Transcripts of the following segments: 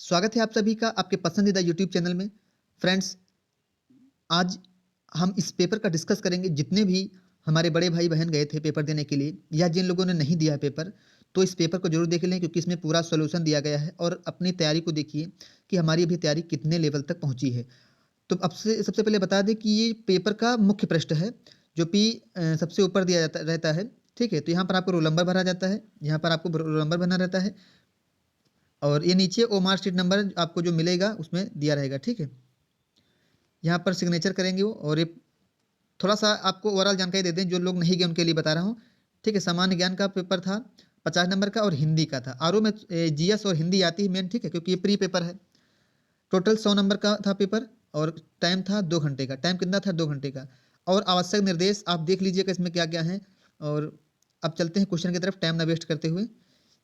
स्वागत है आप सभी का आपके पसंदीदा यूट्यूब चैनल में। फ्रेंड्स, आज हम इस पेपर का डिस्कस करेंगे। जितने भी हमारे बड़े भाई बहन गए थे पेपर देने के लिए या जिन लोगों ने नहीं दिया पेपर, तो इस पेपर को जरूर देख लें क्योंकि इसमें पूरा सॉल्यूशन दिया गया है। और अपनी तैयारी को देखिए कि हमारी अभी तैयारी कितने लेवल तक पहुंची है। तो अब से सबसे पहले बता दें कि ये पेपर का मुख्य प्रश्न है जो कि सबसे ऊपर दिया जाता रहता है। ठीक है, तो यहाँ पर आपको रोल नंबर भरा जाता है, यहाँ पर आपको रोल नंबर भरना रहता है और ये नीचे ओ मार्कशीट नंबर आपको जो मिलेगा उसमें दिया रहेगा। ठीक है, यहाँ पर सिग्नेचर करेंगे वो। और ये थोड़ा सा आपको ओवरऑल जानकारी दे दें, जो लोग नहीं गए उनके लिए बता रहा हूँ। ठीक है, सामान्य ज्ञान का पेपर था 50 नंबर का और हिंदी का था। आर में जीएस और हिंदी आती है मेन। ठीक है, क्योंकि ये प्री पेपर है। टोटल 100 नंबर का था पेपर और टाइम था 2 घंटे का। टाइम कितना था? 2 घंटे का। और आवश्यक निर्देश आप देख लीजिएगा इसमें क्या क्या है। और अब चलते हैं क्वेश्चन की तरफ टाइम ना वेस्ट करते हुए।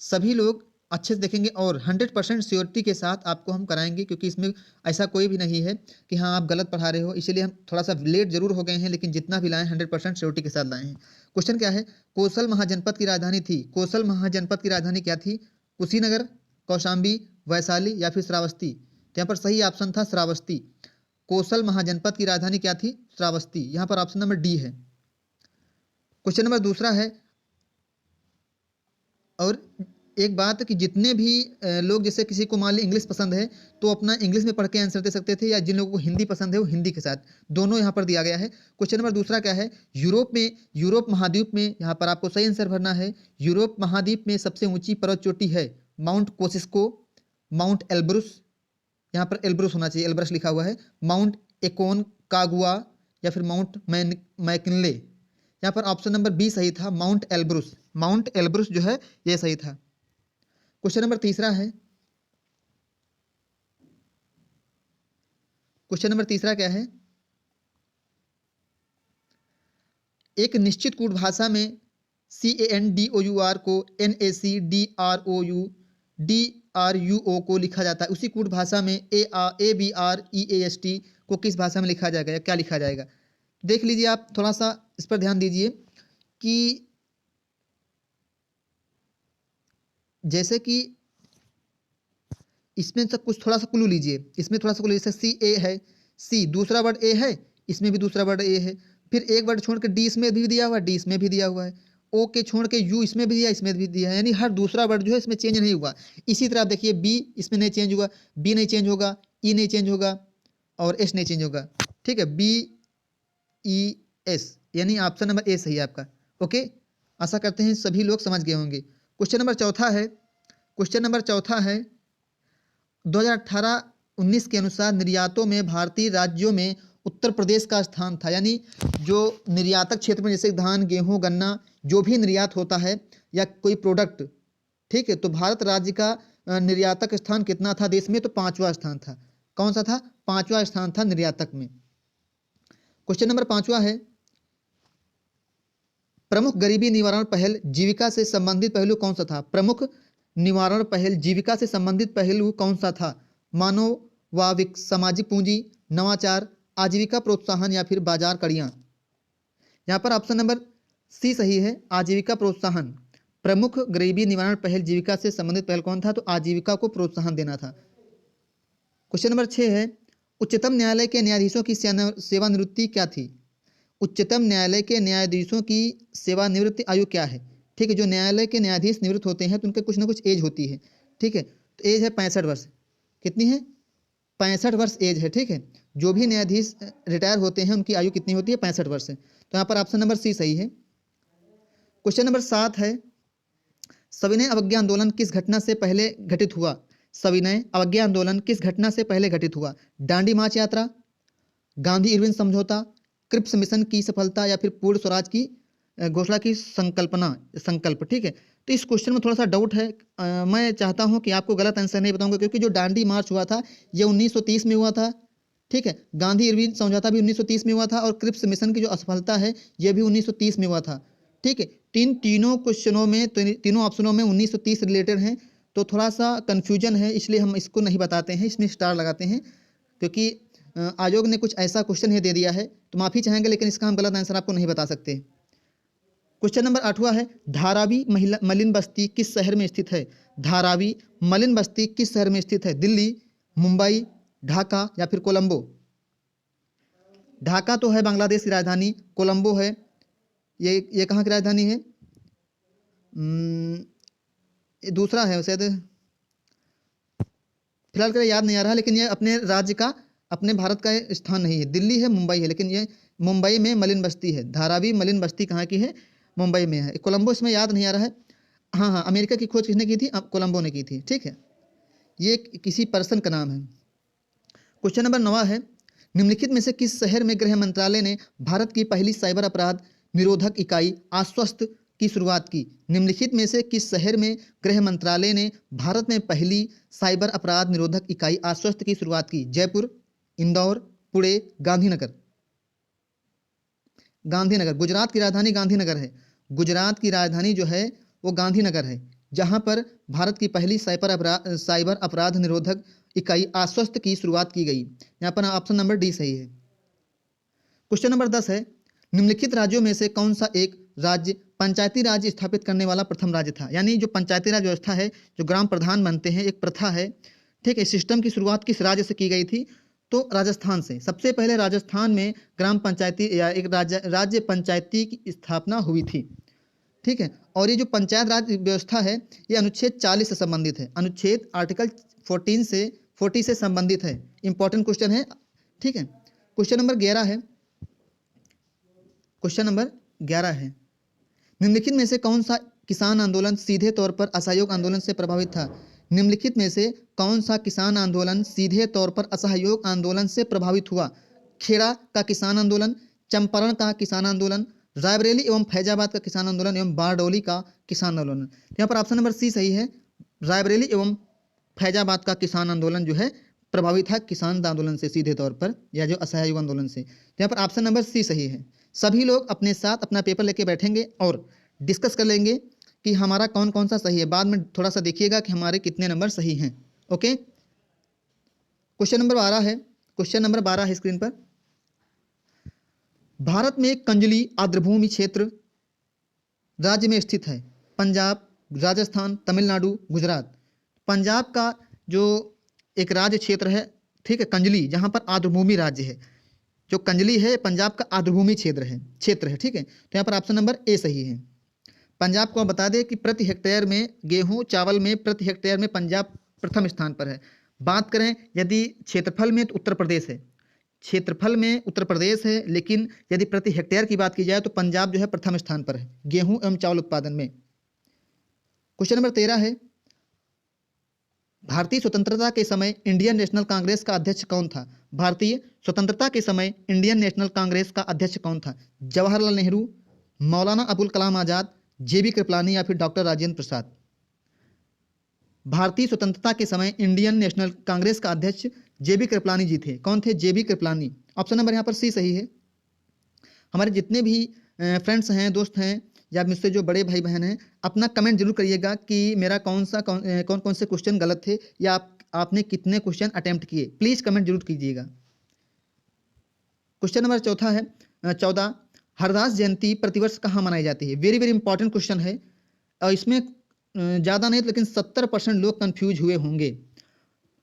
सभी लोग अच्छे से देखेंगे और 100% श्योरिटी के साथ आपको हम कराएंगे, क्योंकि इसमें ऐसा कोई भी नहीं है कि हाँ आप गलत पढ़ा रहे हो। इसीलिए हम थोड़ा सा लेट जरूर हो गए हैं, लेकिन जितना भी लाए 100% श्योरिटी के साथ लाए हैं। क्वेश्चन क्या है? कोसल महाजनपद की राजधानी थी। कोसल महाजनपद की राजधानी क्या थी? कुशीनगर, कौशाम्बी, वैशाली या फिर श्रावस्ती? तो यहाँ पर सही ऑप्शन था श्रावस्ती। कोसल महाजनपद की राजधानी क्या थी? श्रावस्ती। यहाँ पर ऑप्शन नंबर डी है। क्वेश्चन नंबर दूसरा है। और एक बात कि जितने भी लोग, जैसे किसी को मान ली इंग्लिश पसंद है तो अपना इंग्लिश में पढ़ के आंसर दे सकते थे, या जिन लोगों को हिंदी पसंद है वो हिंदी के साथ, दोनों यहाँ पर दिया गया है। क्वेश्चन नंबर दूसरा क्या है? यूरोप महाद्वीप में, यहाँ पर आपको सही आंसर भरना है। यूरोप महाद्वीप में सबसे ऊंची पर्वत चोटी है माउंट कोसिस्को, माउंट एल्ब्रुस, यहाँ पर एल्ब्रुस होना चाहिए, एल्ब्रस लिखा हुआ है, माउंट एकोन कागुआ या फिर माउंट मैकिनले। यहाँ पर ऑप्शन नंबर बी सही था, माउंट एल्ब्रुस। माउंट एल्ब्रुस जो है ये सही था। क्वेश्चन नंबर तीसरा है। क्वेश्चन नंबर तीसरा क्या है? एक निश्चित कूट भाषा में CANDOUR को NACDROU को लिखा जाता है, उसी कूट भाषा में ABREAST को किस भाषा में लिखा जाएगा या क्या लिखा जाएगा? देख लीजिए, आप थोड़ा सा इस पर ध्यान दीजिए कि जैसे कि इसमें सब कुछ थोड़ा सा क्लू लीजिए। इसमें थोड़ा सा क्लू, जैसे CA है, सी दूसरा वर्ड ए है, इसमें भी दूसरा वर्ड ए है। फिर एक वर्ड छोड़ के डी इसमें भी दिया हुआ है, डी इसमें भी दिया हुआ है। ओ के छोड़ के यू इसमें भी दिया, इसमें भी दिया है। यानी हर दूसरा वर्ड जो है इसमें चेंज नहीं हुआ। इसी तरह आप देखिए, बी इसमें नहीं चेंज हुआ, बी नहीं चेंज होगा, ई नहीं चेंज होगा और एस नहीं चेंज होगा। ठीक है, BES, यानी ऑप्शन नंबर ए सही है आपका। ओके, आशा करते हैं सभी लोग समझ गए होंगे। क्वेश्चन नंबर चौथा है। क्वेश्चन नंबर चौथा है, 2018-19 के अनुसार निर्यातों में भारतीय राज्यों में उत्तर प्रदेश का स्थान था। यानी जो निर्यातक क्षेत्र में, जैसे धान, गेहूं, गन्ना, जो भी निर्यात होता है या कोई प्रोडक्ट, ठीक है, तो भारत राज्य का निर्यातक स्थान कितना था देश में? तो 5वां स्थान था। कौन सा था? 5वां स्थान था निर्यातक में। क्वेश्चन नंबर 5वां है, प्रमुख गरीबी निवारण पहल जीविका से संबंधित पहलू कौन सा था? प्रमुख निवारण पहल जीविका से संबंधित पहलू कौन सा था? मानव व सामाजिक पूंजी, नवाचार, आजीविका प्रोत्साहन या फिर बाजार कड़ियाँ? यहाँ पर ऑप्शन नंबर सी सही है, आजीविका प्रोत्साहन। प्रमुख गरीबी निवारण पहल जीविका से संबंधित पहल कौन था? तो आजीविका को प्रोत्साहन देना था। क्वेश्चन नंबर 6 है, उच्चतम न्यायालय के न्यायाधीशों की सेवानिवृत्ति क्या थी? उच्चतम न्यायालय के न्यायाधीशों की सेवानिवृत्ति आयु क्या है? ठीक है, जो न्यायालय के न्यायाधीश निवृत्त होते हैं तो उनके कुछ ना कुछ एज होती है। ठीक है, तो एज है 65 वर्ष। कितनी है? 65 वर्ष एज है। ठीक है, जो भी न्यायाधीश रिटायर होते हैं उनकी आयु कितनी होती है? 65 वर्ष है। तो यहाँ पर ऑप्शन नंबर सी सही है। क्वेश्चन नंबर 7 है, सविनय अवज्ञा आंदोलन किस घटना से पहले घटित हुआ? सविनय अवज्ञा आंदोलन किस घटना से पहले घटित हुआ? दांडी मार्च यात्रा, गांधी इरविन समझौता, क्रिप्स मिशन की सफलता या फिर पूर्ण स्वराज की घोषणा की संकल्प? ठीक है, तो इस क्वेश्चन में थोड़ा सा डाउट है। मैं चाहता हूं कि आपको गलत आंसर नहीं बताऊंगा, क्योंकि जो दांडी मार्च हुआ था ये 1930 में हुआ था। ठीक है, गांधी इरविन समझौता भी 1930 में हुआ था और क्रिप्स मिशन की जो असफलता है ये भी 1930 में हुआ था। ठीक है, तीनों क्वेश्चनों में, तीनों ऑप्शनों में 1930 रिलेटेड हैं, तो थोड़ा सा कन्फ्यूजन है, इसलिए हम इसको नहीं बताते हैं, इसमें स्टार लगाते हैं। क्योंकि आयोग ने कुछ ऐसा क्वेश्चन ही दे दिया है, तो माफ़ी चाहेंगे, लेकिन इसका हम गलत आंसर आपको नहीं बता सकते। क्वेश्चन नंबर 8वां है, धारावी मलिन बस्ती किस शहर में स्थित है? धारावी मलिन बस्ती किस शहर में स्थित है? दिल्ली, मुंबई, ढाका या फिर कोलंबो? ढाका तो है बांग्लादेश की राजधानी, कोलंबो है, ये कहाँ की राजधानी है? ये दूसरा है शायद, फिलहाल के लिए याद नहीं आ रहा, लेकिन ये अपने राज्य का, अपने भारत का ये स्थान नहीं है। दिल्ली है, मुंबई है, लेकिन ये मुंबई में मलिन बस्ती है। धारावी मलिन बस्ती कहाँ की है? मुंबई में है। कोलंबो इसमें याद नहीं आ रहा है। हाँ हाँ, अमेरिका की खोज किसने की थी? अब कोलंबो ने की थी। ठीक है, ये किसी पर्सन का नाम है। क्वेश्चन नंबर 9 है, निम्नलिखित में से किस शहर में गृह मंत्रालय ने भारत की पहली साइबर अपराध निरोधक इकाई आश्वस्त की शुरुआत की? निम्नलिखित में से किस शहर में गृह मंत्रालय ने भारत में पहली साइबर अपराध निरोधक इकाई आश्वस्त की शुरुआत की? जयपुर, इंदौर, पुणे, गांधीनगर? गांधीनगर, गुजरात की राजधानी गांधीनगर है। गुजरात की राजधानी जो है वो गांधीनगर है, जहां पर भारत की पहली साइबर अपराध निरोधक इकाई आश्वस्त की शुरुआत की गई। यहाँ पर ऑप्शन नंबर डी सही है। क्वेश्चन नंबर 10 है, निम्नलिखित राज्यों में से कौन सा एक राज्य पंचायती राज स्थापित करने वाला प्रथम राज्य था? यानी जो पंचायती राज व्यवस्था है, जो ग्राम प्रधान बनते हैं, एक प्रथा है। ठीक है, सिस्टम की शुरुआत किस राज्य से की गई थी? तो राजस्थान से। सबसे पहले राजस्थान में ग्राम पंचायती या एक राज्य पंचायती की स्थापना हुई थी। ठीक है, और ये जो पंचायत राज व्यवस्था है, ये अनुच्छेद 40 से संबंधित है। अनुच्छेद आर्टिकल 40 से संबंधित है। इंपॉर्टेंट क्वेश्चन है। ठीक है, क्वेश्चन नंबर 11 है। क्वेश्चन नंबर 11 है, निम्नलिखित में से कौन सा किसान आंदोलन सीधे तौर पर असहयोग आंदोलन से प्रभावित था? निम्नलिखित में से कौन सा किसान आंदोलन सीधे तौर पर असहयोग आंदोलन से प्रभावित हुआ? खेड़ा का किसान आंदोलन, चंपारण का किसान आंदोलन, रायबरेली एवं फैजाबाद का किसान आंदोलन एवं बारडोली का किसान आंदोलन? यहाँ पर ऑप्शन नंबर सी सही है। रायबरेली एवं फैजाबाद का किसान आंदोलन जो है प्रभावित था किसान आंदोलन से सीधे तौर पर, या जो असहयोग आंदोलन से। तो यहाँ पर ऑप्शन नंबर सी सही है। सभी लोग अपने साथ अपना पेपर लेके बैठेंगे और डिस्कस कर लेंगे कि हमारा कौन कौन सा सही है। बाद में थोड़ा सा देखिएगा कि हमारे कितने नंबर सही हैं। ओके, क्वेश्चन नंबर 12 है। क्वेश्चन नंबर 12 है स्क्रीन पर, भारत में कंजली आर्द्रभूमि क्षेत्र राज्य में स्थित है? पंजाब, राजस्थान, तमिलनाडु, गुजरात? पंजाब का जो एक राज्य क्षेत्र है, ठीक है, कंजली, जहाँ पर आर्द्रभूमि राज्य है। जो कंजली है पंजाब का आर्द्रभूमि क्षेत्र है। ठीक है, तो यहाँ पर ऑप्शन नंबर ए सही है। पंजाब को बता दें कि प्रति हेक्टेयर में गेहूं चावल में प्रति हेक्टेयर में पंजाब प्रथम स्थान पर है। बात करें यदि क्षेत्रफल में, तो उत्तर प्रदेश है। क्षेत्रफल में उत्तर प्रदेश है, लेकिन यदि प्रति हेक्टेयर की बात की जाए तो पंजाब जो है प्रथम स्थान पर है गेहूं एवं चावल उत्पादन में। क्वेश्चन नंबर 13 है, भारतीय स्वतंत्रता के समय इंडियन नेशनल कांग्रेस का अध्यक्ष कौन था? भारतीय स्वतंत्रता के समय इंडियन नेशनल कांग्रेस का अध्यक्ष कौन था? जवाहरलाल नेहरू, मौलाना अबुल कलाम आजाद, जेबी कृपलानी या फिर डॉक्टर राजेंद्र प्रसाद? भारतीय स्वतंत्रता के समय इंडियन नेशनल कांग्रेस का अध्यक्ष जेबी कृपलानी जी थे। कौन थे? जेबी कृपलानी। ऑप्शन नंबर यहाँ पर सी सही है। हमारे जितने भी फ्रेंड्स हैं, दोस्त हैं, या मुझसे जो बड़े भाई बहन हैं, अपना कमेंट जरूर करिएगा कि मेरा कौन कौन से क्वेश्चन गलत थे, या आपने कितने क्वेश्चन अटेम्प्ट किए। प्लीज़ कमेंट जरूर कीजिएगा। क्वेश्चन नंबर 14, हरदास जयंती प्रतिवर्ष कहाँ मनाई जाती है? वेरी वेरी इंपॉर्टेंट क्वेश्चन है, और इसमें ज़्यादा नहीं लेकिन 70% लोग कंफ्यूज हुए होंगे।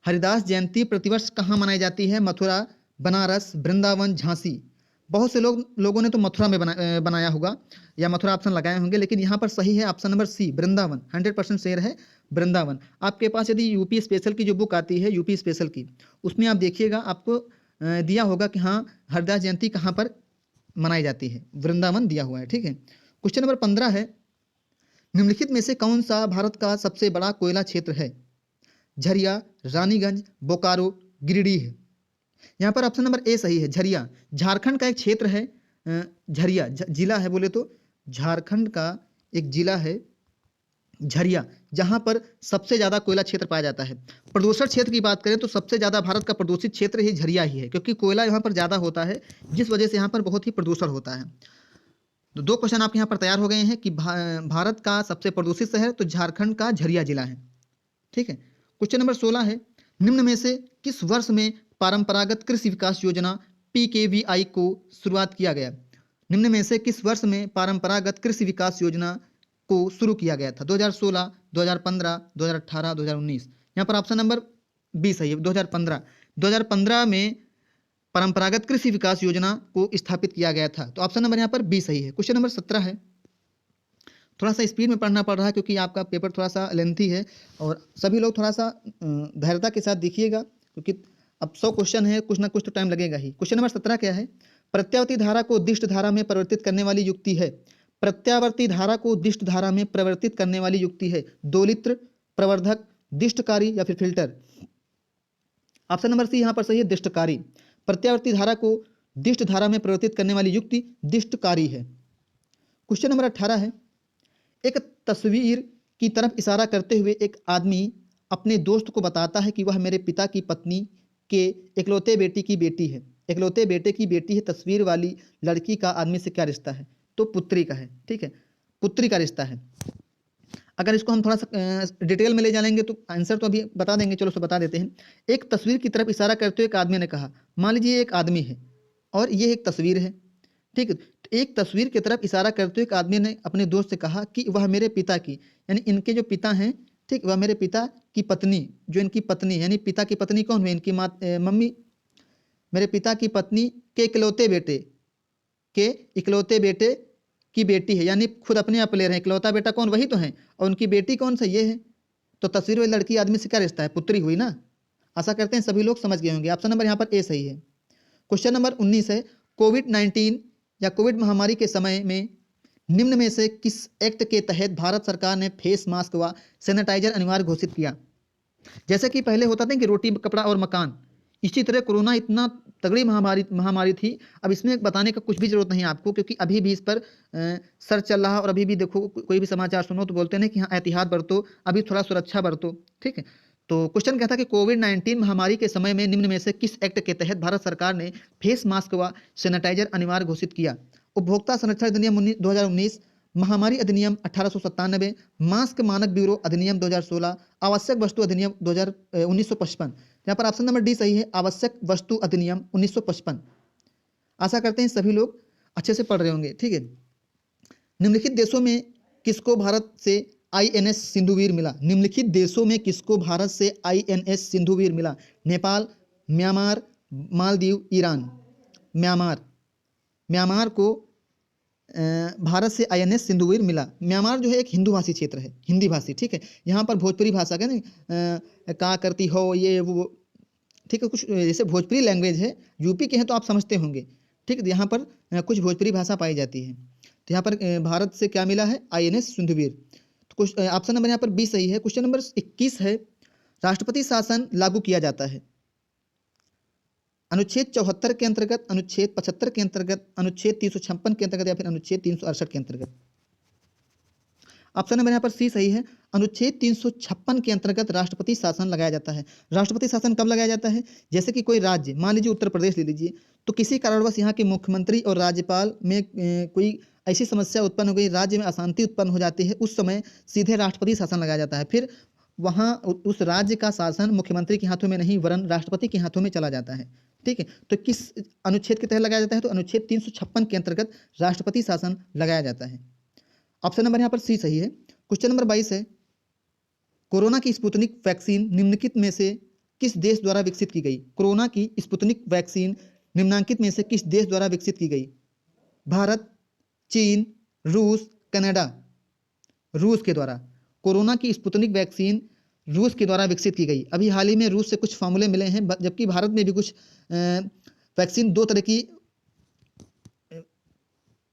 हरिदास जयंती प्रतिवर्ष कहाँ मनाई जाती है? मथुरा, बनारस, वृंदावन, झांसी? बहुत से लोगों ने तो मथुरा में बनाया होगा, या मथुरा ऑप्शन लगाए होंगे, लेकिन यहाँ पर सही है option number C, Vrindavan. 100% share है वृंदावन। आपके पास यदि यूपी स्पेशल की जो बुक आती है, यूपी स्पेशल की, उसमें आप देखिएगा आपको दिया होगा कि हाँ हरिदास जयंती कहाँ पर मनाई जाती है, वृंदावन दिया हुआ है। ठीक है, क्वेश्चन नंबर 15 है, निम्नलिखित में से कौन सा भारत का सबसे बड़ा कोयला क्षेत्र है? झरिया, रानीगंज, बोकारो, गिरिडीह? यहाँ पर ऑप्शन नंबर ए सही है, झरिया। झारखंड का एक क्षेत्र है झरिया, जिला है बोले तो झारखंड का एक जिला है झरिया, जहाँ पर सबसे ज़्यादा कोयला क्षेत्र पाया जाता है। प्रदूषण क्षेत्र की बात करें तो सबसे ज़्यादा भारत का प्रदूषित क्षेत्र ही झरिया ही है, क्योंकि कोयला यहाँ पर ज़्यादा होता है, जिस वजह से यहाँ पर बहुत ही प्रदूषण होता है। तो 2 क्वेश्चन आपके यहाँ पर तैयार हो गए हैं कि भारत का सबसे प्रदूषित शहर तो झारखंड का झरिया जिला है। ठीक है, क्वेश्चन नंबर 16 है, निम्न में से किस वर्ष में परंपरागत कृषि विकास योजना PKVI को शुरुआत किया गया? निम्न में से किस वर्ष में परंपरागत कृषि विकास योजना को शुरू किया गया था? 2016, 2015, 2018, 2019। यहाँ पर ऑप्शन नंबर बी सही है, 2015। 2015 में परंपरागत कृषि विकास योजना को स्थापित किया गया था, तो ऑप्शन नंबर यहाँ पर बी सही है। क्वेश्चन नंबर 17 है, थोड़ा सा स्पीड में पढ़ना पड़ रहा है क्योंकि आपका पेपर थोड़ा सा लेंथी है, और सभी लोग थोड़ा सा धैर्यता के साथ देखिएगा, क्योंकि अब 100 क्वेश्चन है, कुछ ना कुछ तो टाइम लगेगा ही। क्वेश्चन नंबर 17 क्या है? प्रत्यावर्ती धारा को दिष्ट धारा में परिवर्तित करने वाली युक्ति है। प्रत्यावर्ती धारा को दिष्ट धारा में परिवर्तित करने वाली युक्ति है दोलित्र, प्रवर्धक, दिष्टकारी या फिर फिल्टर। ऑप्शन नंबर सी यहाँ पर सही है, दिष्टकारी। प्रत्यावर्ती धारा को दिष्ट धारा में परिवर्तित करने वाली युक्ति दिष्टकारी है। क्वेश्चन नंबर 18 है, एक तस्वीर की तरफ इशारा करते हुए एक आदमी अपने दोस्त को बताता है कि वह मेरे पिता की पत्नी के इकलौते बेटी की बेटी है। इकलौते बेटे की बेटी है, तस्वीर वाली लड़की का आदमी से क्या रिश्ता है? तो पुत्री का है, ठीक है, पुत्री का रिश्ता है। अगर इसको हम थोड़ा सा डिटेल में ले जाएंगे तो आंसर तो अभी बता देंगे, चलो उसको बता देते हैं। एक तस्वीर की तरफ इशारा करते हुए एक आदमी ने कहा, मान लीजिए एक आदमी है और ये एक तस्वीर है, ठीक है। एक तस्वीर की तरफ इशारा करते हुए एक आदमी ने अपने दोस्त से कहा कि वह मेरे पिता की, यानी इनके जो पिता हैं, ठीक, वह मेरे पिता की पत्नी, जो इनकी पत्नी, यानी पिता की पत्नी कौन हुई? इनकी मम्मी, मेरे पिता की पत्नी के इकलौते बेटे की बेटी है, यानी खुद अपने आप ले रहे हैं, इकलौता बेटा कौन? वही तो है, और उनकी बेटी कौन सा? ये है। तो तस्वीर वाली लड़की आदमी से क्या रिश्ता है? पुत्री हुई ना। आशा करते हैं सभी लोग समझ गए होंगे। ऑप्शन नंबर यहाँ पर ए सही है। क्वेश्चन नंबर 19 है, कोविड-19 या कोविड महामारी के समय में निम्न में से किस एक्ट के तहत भारत सरकार ने फेस मास्क व सैनिटाइजर अनिवार्य घोषित किया? जैसे कि पहले होता था कि रोटी, कपड़ा और मकान, इसी तरह कोरोना इतना तगड़ी महामारी थी। अब इसमें बताने का कुछ भी जरूरत नहीं है आपको, क्योंकि अभी भी इस पर सर्च चल रहा है, और अभी भी देखो कोई भी समाचार सुनो तो बोलते हैं कि हाँ एहतियात बरतो, अभी थोड़ा सुरक्षा बरतो, ठीक है। तो क्वेश्चन क्या था कि कोविड-19 महामारी के समय में निम्न में से किस एक्ट के तहत भारत सरकार ने फेस मास्क व सैनिटाइजर अनिवार्य घोषित किया? उपभोक्ता संरक्षण अधिनियम 2019, महामारी अधिनियम 1897, मास्क मानक ब्यूरो अधिनियम 2016, आवश्यक वस्तु अधिनियम 1955। यहाँ पर ऑप्शन नंबर डी सही है, आवश्यक वस्तु अधिनियम 1955। आशा करते हैं सभी लोग अच्छे से पढ़ रहे होंगे, ठीक है। निम्नलिखित देशों में किसको भारत से INS सिंधुवीर मिला? निम्नलिखित देशों में किसको भारत से INS सिंधुवीर मिला? Nepal, Myanmar, Maldives, Iran. Myanmar को भारत से INS सिंधुवीर मिला। म्यांमार जो है एक हिंदू भाषी क्षेत्र है, हिंदी भाषी, ठीक है। यहाँ पर भोजपुरी भाषा का ना का करती हो ये वो, ठीक है, कुछ जैसे भोजपुरी लैंग्वेज है, यूपी के हैं तो आप समझते होंगे, ठीक है। यहाँ पर कुछ भोजपुरी भाषा पाई जाती है। तो यहाँ पर भारत से क्या मिला है? INS सिंधुवीर। तो कुछ ऑप्शन नंबर यहाँ पर बी सही है। क्वेश्चन नंबर 21 है, राष्ट्रपति शासन लागू किया जाता है अनुच्छेद 74 के अंतर्गत, अनुच्छेद 75 के अंतर्गत, अनुच्छेद 356 के अंतर्गत या फिर अनुच्छेद 368 के अंतर्गत? ऑप्शन नंबर यहाँ पर सी सही है, अनुच्छेद 356 के अंतर्गत राष्ट्रपति शासन लगाया जाता है। राष्ट्रपति शासन कब लगाया जाता है? जैसे कि कोई राज्य, मान लीजिए उत्तर प्रदेश ले लीजिए, तो किसी कारणवश यहाँ के मुख्यमंत्री और राज्यपाल में कोई ऐसी समस्या उत्पन्न हो गई, राज्य में अशांति उत्पन्न हो जाती है, उस समय सीधे राष्ट्रपति शासन लगाया जाता है। फिर वहाँ उस राज्य का शासन मुख्यमंत्री के हाथों में नहीं वरन राष्ट्रपति के हाथों में चला जाता है, ठीक है। तो किस अनुच्छेद के तहत लगाया जाता है? तो अनुच्छेद 356 के अंतर्गत राष्ट्रपति शासन लगाया जाता है। ऑप्शन नंबर यहाँ पर सी सही है। क्वेश्चन नंबर 22 है, कोरोना की स्पुतनिक वैक्सीन निम्नलिखित में से किस देश द्वारा विकसित की गई? कोरोना की स्पुतनिक वैक्सीन निम्नलिखित में से किस देश द्वारा विकसित की गई? भारत, चीन, रूस, कनाडा। रूस के द्वारा कोरोना की स्पुतनिक वैक्सीन रूस के द्वारा विकसित की गई। अभी हाल ही में रूस से कुछ फार्मूले मिले हैं, जबकि भारत में भी कुछ वैक्सीन 2 तरह की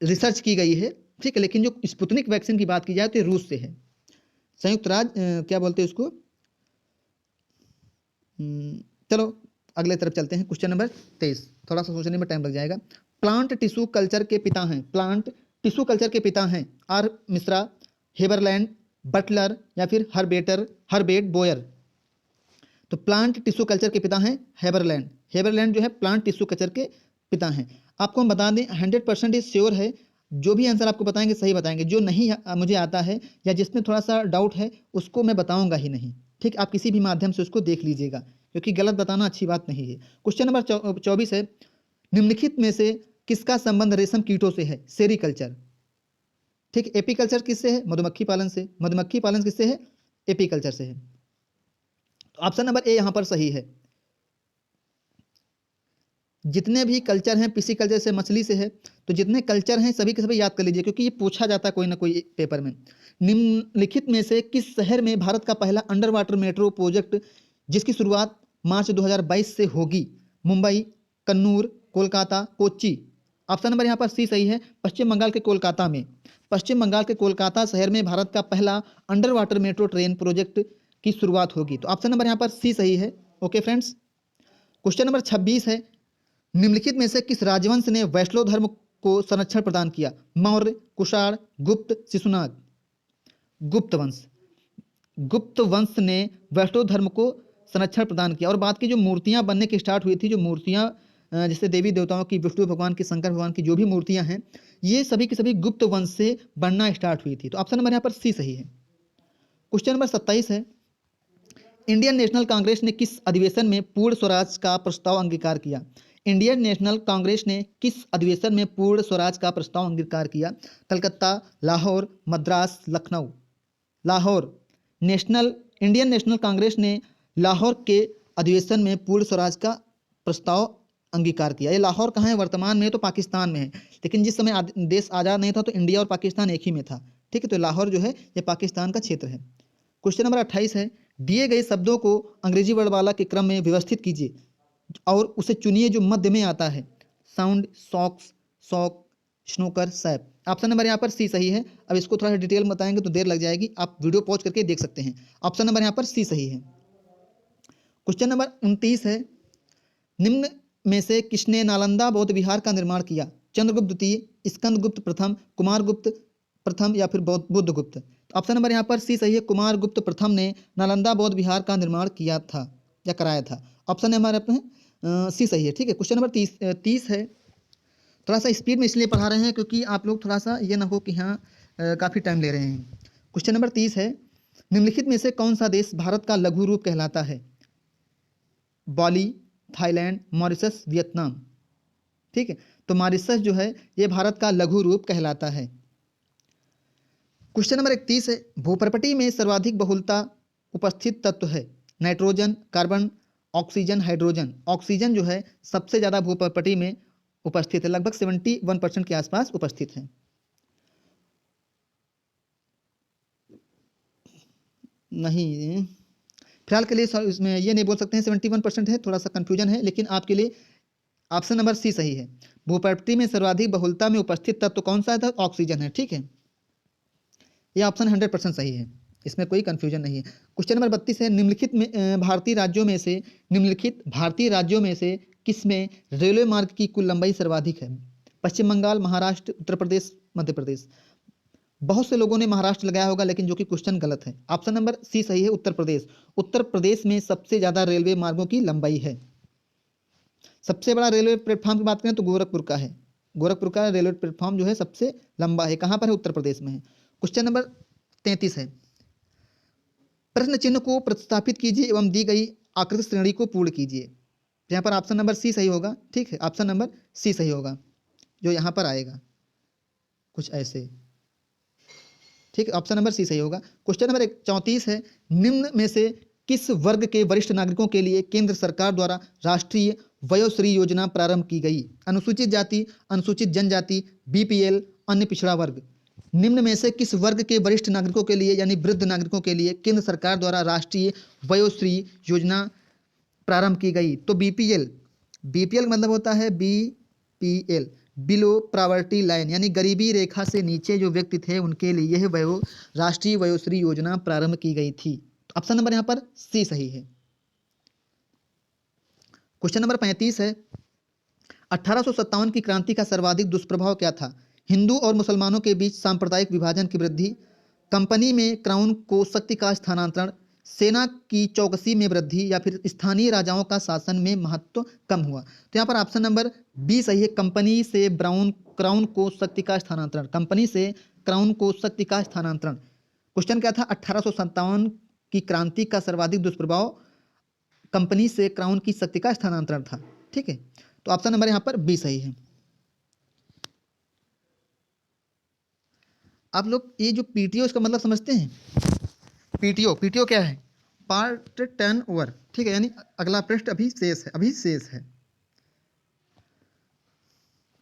रिसर्च की गई है, ठीक है। लेकिन जो स्पुतनिक वैक्सीन की बात की जाए तो ये रूस से है। संयुक्त राज्य क्या बोलते हैं उसको, चलो अगले तरफ चलते हैं। क्वेश्चन नंबर 23, थोड़ा सा सोचने में टाइम लग जाएगा। प्लांट टिश्यू कल्चर के पिता हैं, प्लांट टिश्यू कल्चर के पिता हैं आर मिश्रा, हेबरलैंड, बटलर या फिर हर्बेट बोयर। तो प्लांट टिश्यू कल्चर के पिता हैं हेबरलैंड। हेबरलैंड जो है प्लांट टिश्यू कल्चर के पिता हैं। आपको हम बता दें 100% श्योर है, जो भी आंसर आपको बताएंगे सही बताएंगे, जो नहीं मुझे आता है या जिसमें थोड़ा सा डाउट है उसको मैं बताऊंगा ही नहीं, ठीक। आप किसी भी माध्यम से उसको देख लीजिएगा, क्योंकि गलत बताना अच्छी बात नहीं है। क्वेश्चन नंबर 24 है, निम्नलिखित में से किसका संबंध रेशम कीटों से है? सेरीकल्चर। ठीक, एपीकल्चर किससे है? मधुमक्खी पालन से। मधुमक्खी पालन किससे है? एपीकल्चर से है। तो ऑप्शन नंबर ए यहां पर सही है। जितने भी कल्चर हैं, पिसीकल्चर से मछली से है, तो जितने कल्चर हैं सभी के सभी याद कर लीजिए, क्योंकि ये पूछा जाता है कोई ना कोई पेपर में। निम्नलिखित में से किस शहर में भारत का पहला अंडर वाटर मेट्रो प्रोजेक्ट जिसकी शुरुआत मार्च 2022 से होगी? मुंबई, कन्नूर, कोलकाता, कोच्चि। ऑप्शन नंबर यहाँ पर सी सही है, पश्चिम बंगाल के कोलकाता में। पश्चिम बंगाल के कोलकाता शहर में भारत का पहला under water metro train project की शुरुआत होगी। तो ऑप्शन नंबर यहाँ पर सी सही है। ओके फ्रेंड्स, क्वेश्चन नंबर 26 है, निम्नलिखित में से किस राजवंश ने वैष्णव धर्म को संरक्षण प्रदान किया? मौर्य, कुषाण, गुप्त, शिशुनाग। गुप्त वंश। गुप्त वंश ने वैष्णव धर्म को संरक्षण प्रदान किया। और बात की जो मूर्तियां बनने की स्टार्ट हुई थी, जो मूर्तियां जैसे देवी देवताओं की, विष्णु भगवान की, शंकर भगवान की जो भी मूर्तियां हैं, ये सभी की सभी गुप्त वंश से बनना स्टार्ट हुई थी। तो ऑप्शन नंबर यहाँ पर सी सही है। क्वेश्चन नंबर 27 है, इंडियन नेशनल कांग्रेस ने किस अधिवेशन में पूर्ण स्वराज का प्रस्ताव अंगीकार किया? इंडियन नेशनल कांग्रेस ने किस अधिवेशन में पूर्ण स्वराज का प्रस्ताव अंगीकार किया? कलकत्ता, लाहौर, मद्रास, लखनऊ। लाहौर। इंडियन नेशनल कांग्रेस ने लाहौर के अधिवेशन में पूर्ण स्वराज का प्रस्ताव अंगीकार किया। ये लाहौर कहाँ है? वर्तमान में तो पाकिस्तान में है, लेकिन जिस समय देश आज़ाद नहीं था तो इंडिया और पाकिस्तान एक ही में था। ठीक है, तो लाहौर जो है ये पाकिस्तान का क्षेत्र है। क्वेश्चन नंबर 28 है, दिए गए शब्दों को अंग्रेजी वर्णमाला के क्रम में व्यवस्थित कीजिए और उसे चुनिए जो मध्य में आता है। Sound, socks, sock, snooker, sap. Option number यहाँ पर सी सही है। अब इसको थोड़ा सा डिटेल में बताएंगे तो देर लग जाएगी, आप वीडियो पॉज करके देख सकते हैं। ऑप्शन नंबर यहाँ पर सी सही है। क्वेश्चन नंबर 29 है, निम्न में से किसने नालंदा बौद्ध विहार का निर्माण किया? चंद्रगुप्त द्वितीय, स्कंदगुप्त प्रथम, कुमारगुप्त प्रथम या फिर बुद्धगुप्त। ऑप्शन नंबर यहाँ पर सी सही है, कुमारगुप्त प्रथम ने नालंदा बौद्ध विहार का निर्माण किया था या कराया था। ऑप्शन नंबर सी सही है। ठीक है, क्वेश्चन नंबर 30 है। थोड़ा सा स्पीड में इसलिए पढ़ा रहे हैं क्योंकि आप लोग थोड़ा सा ये ना हो कि हाँ काफ़ी टाइम ले रहे हैं। क्वेश्चन नंबर 30 है, निम्नलिखित में से कौन सा देश भारत का लघु रूप कहलाता है? बाली, थाईलैंड, मॉरिशस, वियतनाम। ठीक है, तो मॉरिशस जो है ये भारत का लघु रूप कहलाता है। क्वेश्चन नंबर 31 है, भूपर्पटी में सर्वाधिक बहुलता उपस्थित तत्व है? Nitrogen, carbon, oxygen, hydrogen. Oxygen जो है सबसे ज़्यादा भूपर्पटी में उपस्थित है, लगभग 71% के आसपास उपस्थित है। नहीं, फिलहाल के लिए इसमें ये नहीं बोल सकते हैं 71% है, थोड़ा सा कंफ्यूजन है, लेकिन आपके लिए ऑप्शन नंबर सी सही है। भूपर्पटी में सर्वाधिक बहुलता में उपस्थित तत्व कौन सा है? ऑक्सीजन है। ठीक है, यह ऑप्शन 100% सही है, इसमें कोई कंफ्यूजन नहीं है। क्वेश्चन नंबर 32 है, निम्नलिखित भारतीय राज्यों में से किसमें रेलवे मार्ग की कुल लंबाई सर्वाधिक है? पश्चिम बंगाल, महाराष्ट्र, उत्तर प्रदेश, मध्य प्रदेश। बहुत से लोगों ने महाराष्ट्र लगाया होगा, लेकिन जो कि क्वेश्चन गलत है। ऑप्शन नंबर सी सही है, उत्तर प्रदेश। उत्तर प्रदेश में सबसे ज्यादा रेलवे मार्गों की लंबाई है। सबसे बड़ा रेलवे प्लेटफॉर्म की बात करें तो गोरखपुर का है। गोरखपुर का रेलवे प्लेटफॉर्म जो है सबसे लंबा है। कहाँ पर है? उत्तर प्रदेश में है। क्वेश्चन नंबर 33 है, प्रश्न चिन्ह को प्रतिस्थापित कीजिए एवं दी गई आकृति श्रेणी को पूर्ण कीजिए। यहाँ पर ऑप्शन नंबर सी सही होगा। ठीक है, ऑप्शन नंबर सी सही होगा, जो यहाँ पर आएगा कुछ ऐसे। ठीक है, ऑप्शन नंबर सी सही होगा। क्वेश्चन नंबर 34 है, निम्न में से किस वर्ग के वरिष्ठ नागरिकों के लिए केंद्र सरकार द्वारा राष्ट्रीय वयोश्री योजना प्रारंभ की गई? अनुसूचित जाति, अनुसूचित जनजाति, बीपीएल, अन्य पिछड़ा वर्ग। निम्न में से किस वर्ग के वरिष्ठ नागरिकों के लिए यानी वृद्ध नागरिकों के लिए केंद्र सरकार द्वारा राष्ट्रीय वयोश्री योजना प्रारंभ की गई? तो बीपीएल। बीपीएल मतलब होता है बीपीएल, बिलो प्रॉवर्टी लाइन, यानी गरीबी रेखा से नीचे जो व्यक्ति थे उनके लिए यह राष्ट्रीय वयोश्री योजना प्रारंभ की गई थी। तो ऑप्शन नंबर यहाँ पर सी सही है। क्वेश्चन नंबर 35 है, 1857 की क्रांति का सर्वाधिक दुष्प्रभाव क्या था? हिंदू और मुसलमानों के बीच सांप्रदायिक विभाजन की वृद्धि, कंपनी में क्राउन को शक्ति का स्थानांतरण, सेना की चौकसी में वृद्धि या फिर स्थानीय राजाओं का शासन में महत्व कम हुआ? तो यहाँ पर ऑप्शन नंबर बी सही है, कंपनी से क्राउन को शक्ति का स्थानांतरण। कंपनी से क्राउन को शक्ति का स्थानांतरण। क्वेश्चन क्या था? 1857 की क्रांति का सर्वाधिक दुष्प्रभाव कंपनी से क्राउन की शक्ति का स्थानांतरण था। ठीक है, तो ऑप्शन नंबर यहाँ पर बी सही है। आप लोग ये जो पीटीओ इसका मतलब समझते हैं? पीटीओ क्या है? पार्ट टर्न ओवर, ठीक है, यानी अगला पृष्ठ अभी शेष है, अभी शेष है।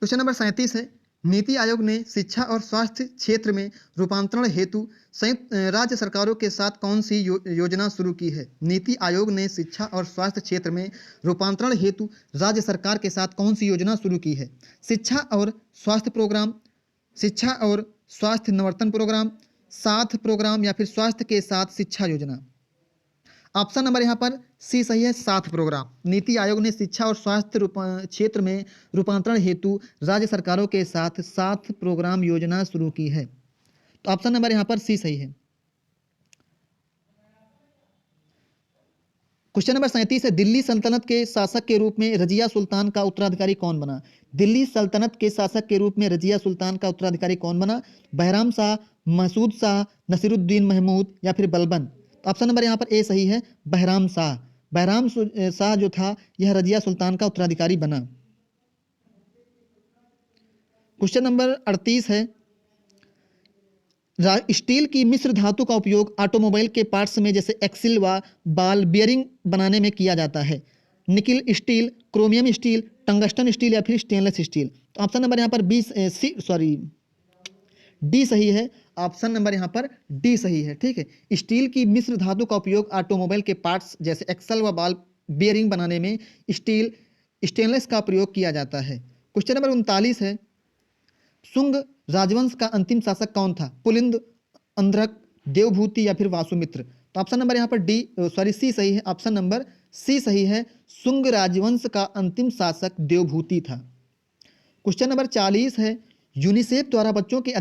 क्वेश्चन नंबर 37 है, नीति आयोग ने शिक्षा और स्वास्थ्य क्षेत्र में रूपांतरण हेतु संयुक्त राज्य सरकारों के साथ कौन सी योजना शुरू की है? नीति आयोग ने शिक्षा और स्वास्थ्य क्षेत्र में रूपांतरण हेतु राज्य सरकार के साथ कौन सी योजना शुरू की है? शिक्षा और स्वास्थ्य प्रोग्राम, शिक्षा और स्वास्थ्य निवर्तन प्रोग्राम, साथ प्रोग्राम या फिर स्वास्थ्य के साथ शिक्षा योजना। ऑप्शन नंबर यहाँ पर सी सही है, साथ प्रोग्राम। नीति आयोग ने शिक्षा और स्वास्थ्य क्षेत्र में रूपांतरण हेतु राज्य सरकारों के साथ साथ प्रोग्राम योजना शुरू की है। तो ऑप्शन नंबर यहाँ पर सी सही है। क्वेश्चन नंबर 37 है, दिल्ली सल्तनत के शासक के रूप में रजिया सुल्तान का उत्तराधिकारी कौन बना? दिल्ली सल्तनत के शासक के रूप में रजिया सुल्तान का उत्तराधिकारी कौन बना? बहराम शाह, मसूद शाह, नसीरुद्दीन महमूद या फिर बलबन? तो ऑप्शन नंबर यहाँ पर ए सही है, बहराम शाह। बहराम शाह जो था यह रजिया सुल्तान का उत्तराधिकारी बना। क्वेश्चन नंबर 38 है, स्टील की मिश्र धातु का उपयोग ऑटोमोबाइल के पार्ट्स में जैसे एक्सिल व बाल बियरिंग बनाने में किया जाता है। Nickel steel, chromium steel, tungsten steel या फिर स्टेनलेस स्टील? तो ऑप्शन नंबर यहाँ पर डी सही है। ऑप्शन नंबर यहाँ पर डी सही है, ठीक है। स्टील की मिश्र धातु का उपयोग ऑटोमोबाइल के पार्ट्स जैसे एक्सल व बाल बियरिंग बनाने में स्टेनलेस का प्रयोग किया जाता है। क्वेश्चन नंबर 39 है, शुंग राजवंश का अंतिम शासक कौन था? पुलिंद, अंधक, देवभूति या फिर वासुमित्र? तो ऑप्शन नंबर यहाँ पर सी सही है। ऑप्शन नंबर सी सही है, शुंग राजवंश का अंतिम शासक देवभूति था। क्वेश्चन नंबर 40 है, यूनिसेफ द्वारा बच्चों के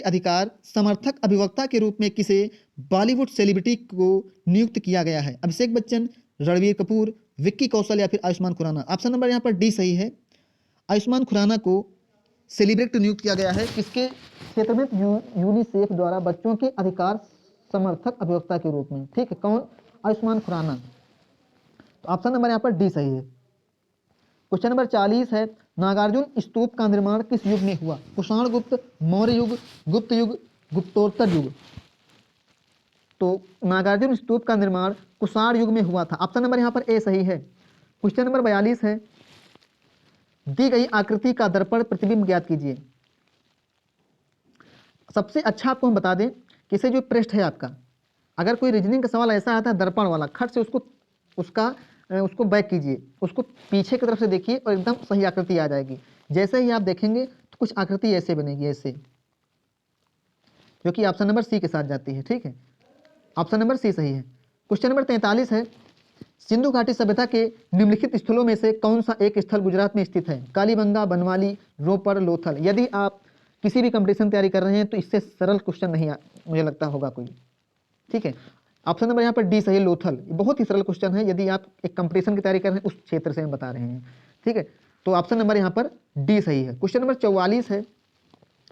अधिकार समर्थक अभिवक्ता के रूप में किसे बॉलीवुड सेलिब्रिटी को नियुक्त किया गया है? अभिषेक बच्चन, रणबीर कपूर, विक्की कौशल या फिर आयुष्मान खुराना? ऑप्शन नंबर यहाँ पर डी सही है। आयुष्मान खुराना को सेलिब्रिटी नियुक्त किया गया है किसके क्षेत्र में? यूनिसेफ द्वारा बच्चों के अधिकार समर्थक अभिवक्ता के रूप में, ठीक है। कौन? आयुष्मान खुराना। तो ऑप्शन नंबर यहाँ पर डी सही है। क्वेश्चन नंबर 40 है, नागार्जुन स्तूप का निर्माण किस युग में हुआ? कुषाण गुप्त, मौर्य युग, गुप्त युग, गुप्तोत्तर युग? तो नागार्जुन स्तूप का निर्माण कुषाण युग में हुआ था। ऑप्शन नंबर यहाँ पर ए सही है। क्वेश्चन नंबर 42 है, दी गई आकृति का दर्पण प्रतिबिंब ज्ञात कीजिए। सबसे अच्छा आपको हम बता दें कि इसे जो पृष्ठ है आपका, अगर कोई रीजनिंग का सवाल ऐसा आता है दर्पण वाला, खट से उसको बैक कीजिए, उसको पीछे की तरफ से देखिए और एकदम सही आकृति आ जाएगी। जैसे ही आप देखेंगे तो कुछ आकृति ऐसे बनेगी, ऐसे, जो कि ऑप्शन नंबर सी के साथ जाती है, ठीक है। ऑप्शन नंबर सी सही है। क्वेश्चन नंबर 43 है, सिंधु घाटी सभ्यता के निम्नलिखित स्थलों में से कौन सा एक स्थल गुजरात में स्थित है? कालीबंगा, बनवाली, रोपड़, लोथल? यदि आप किसी भी कंपटीशन तैयारी कर रहे हैं तो इससे सरल क्वेश्चन नहीं मुझे लगता होगा कोई, ठीक है। ऑप्शन नंबर यहाँ पर डी सही है, लोथल। बहुत ही सरल क्वेश्चन है, यदि आप एक कंपटीशन की तैयारी कर रहे हैं उस क्षेत्र से हम बता रहे हैं, ठीक है। तो ऑप्शन नंबर यहाँ पर डी सही है। क्वेश्चन नंबर 44 है,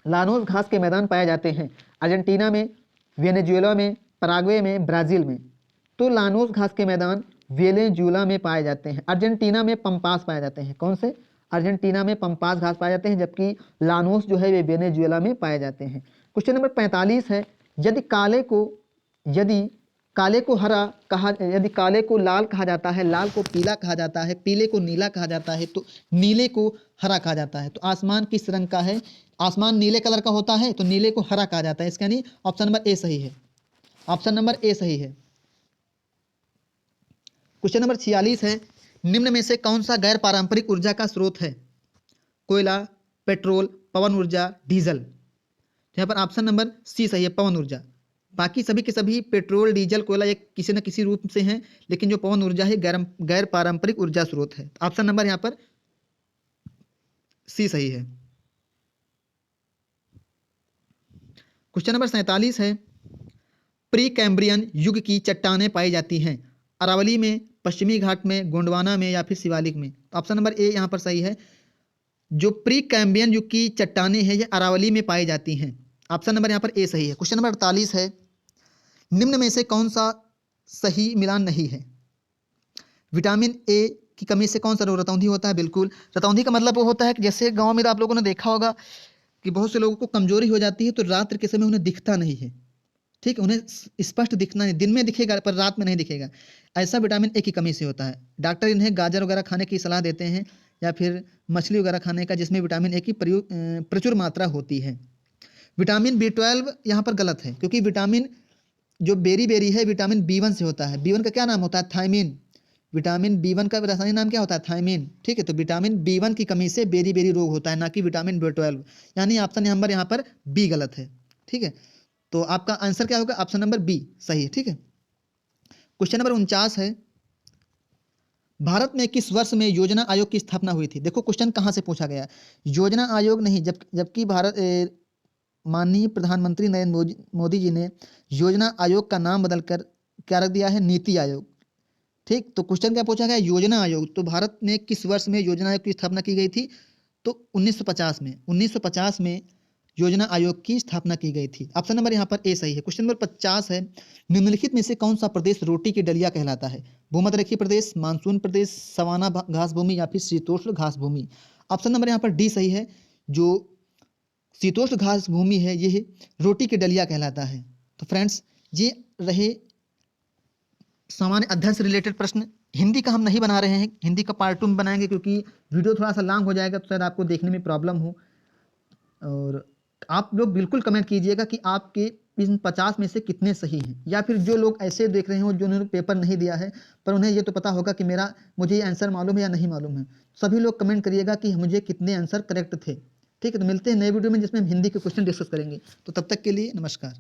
लानोस घास के मैदान पाए जाते हैं अर्जेंटीना में, वेनेजुएला में, पराग्वे में, ब्राजील में? तो लानोस घास के मैदान वेनेजुएला में पाए जाते हैं। अर्जेंटीना में पंपास पाए जाते हैं। कौन से? अर्जेंटीना में पंपास घास पाए जाते हैं, जबकि लानोस जो है वे वेनेजुएला में पाए जाते हैं। क्वेश्चन नंबर 45 है, यदि काले को लाल कहा जाता है, लाल को पीला कहा जाता है, पीले को नीला कहा जाता है, तो नीले को हरा कहा जाता है। तो आसमान किस रंग का है? आसमान नीले कलर का होता है, तो नीले को हरा कहा जाता है। इसका नहीं, ऑप्शन नंबर ए सही है। ऑप्शन नंबर ए सही है। क्वेश्चन नंबर 46 है, निम्न में से कौन सा गैर पारंपरिक ऊर्जा का स्रोत है? कोयला, पेट्रोल, पवन ऊर्जा, डीजल? यहाँ पर ऑप्शन नंबर सी सही है, पवन ऊर्जा। बाकी सभी के सभी पेट्रोल, डीजल, कोयला एक किसी न किसी रूप से हैं, लेकिन जो पवन ऊर्जा है गैर पारंपरिक ऊर्जा स्रोत है। ऑप्शन नंबर यहाँ पर सी सही है। क्वेश्चन नंबर 47 है, प्री कैम्ब्रियन युग की चट्टानें पाई जाती हैं अरावली में, पश्चिमी घाट में, गोंडवाना में या फिर शिवालिक में? ऑप्शन नंबर ए यहाँ पर सही है। जो प्री कैम्ब्रियन युग की चट्टानें हैं ये अरावली में पाई जाती हैं। ऑप्शन नंबर यहाँ पर ए सही है। क्वेश्चन नंबर 48 है, निम्न में से कौन सा सही मिलान नहीं है? विटामिन ए की कमी से कौन सा रोग रतौंधी होता है? बिल्कुल, रतौंधी का मतलब वो होता है कि जैसे गाँव में आप लोगों ने देखा होगा कि बहुत से लोगों को कमजोरी हो जाती है तो रात्रि के समय उन्हें दिखता नहीं है, ठीक है, उन्हें स्पष्ट दिखना नहीं, दिन में दिखेगा पर रात में नहीं दिखेगा, ऐसा विटामिन ए की कमी से होता है। डॉक्टर इन्हें गाजर वगैरह खाने की सलाह देते हैं या फिर मछली वगैरह खाने का जिसमें विटामिन ए की प्रचुर मात्रा होती है। विटामिन B12 यहाँ पर गलत है क्योंकि विटामिन जो बेरी बेरी है विटामिन B1 से होता है। B1 का क्या नाम होता है? थायमीन। विटामिन B1 का रासायनिक नाम क्या होता है? थायमीन, ठीक है। तो विटामिन B1 की कमी से बेरी बेरी रोग होता है, ना कि विटामिन B12, यानी ऑप्शन नंबर यहाँ पर बी गलत है, ठीक है। तो आपका आंसर क्या होगा? ऑप्शन नंबर बी सही है, ठीक है। क्वेश्चन नंबर 49 है, भारत में किस वर्ष में योजना आयोग की स्थापना हुई थी? देखो क्वेश्चन कहाँ से पूछा गया, योजना आयोग नहीं, जबकि माननीय प्रधानमंत्री नरेंद्र मोदी जी ने योजना आयोग का नाम बदलकर क्या रख दिया है? नीति आयोग, ठीक। तो क्वेश्चन क्या पूछा गया? योजना आयोग। तो भारत में किस वर्ष में योजना आयोग की स्थापना की गई थी? तो 1950 में, 1950 में योजना आयोग की स्थापना की गई थी। ऑप्शन नंबर यहाँ पर ए सही है। क्वेश्चन नंबर 50 है, निम्नलिखित में से कौन सा प्रदेश रोटी की डलिया कहलाता है? भूमध्य रेखीय प्रदेश, मानसून प्रदेश, सवाना घास भूमि या फिर शीतोष्ण घास भूमि? ऑप्शन नंबर यहाँ पर डी सही है। जो शीतोष्ण घास भूमि है ये रोटी की डलिया कहलाता है। तो फ्रेंड्स ये रहे सामान्य अध्ययन से रिलेटेड प्रश्न। हिंदी का हम नहीं बना रहे हैं, हिंदी का पार्ट 2 में बनाएंगे क्योंकि वीडियो थोड़ा सा लॉन्ग हो जाएगा तो शायद आपको देखने में प्रॉब्लम हो। और आप लोग बिल्कुल कमेंट कीजिएगा कि आपके इन 50 में से कितने सही हैं, या फिर जो लोग ऐसे देख रहे हो जो उन्होंने पेपर नहीं दिया है पर उन्हें ये तो पता होगा कि मुझे ये आंसर मालूम है या नहीं मालूम है। सभी लोग कमेंट करिएगा कि मुझे कितने आंसर करेक्ट थे, ठीक है। तो मिलते हैं नए वीडियो में जिसमें हम हिंदी के क्वेश्चन डिस्कस करेंगे। तो तब तक के लिए नमस्कार।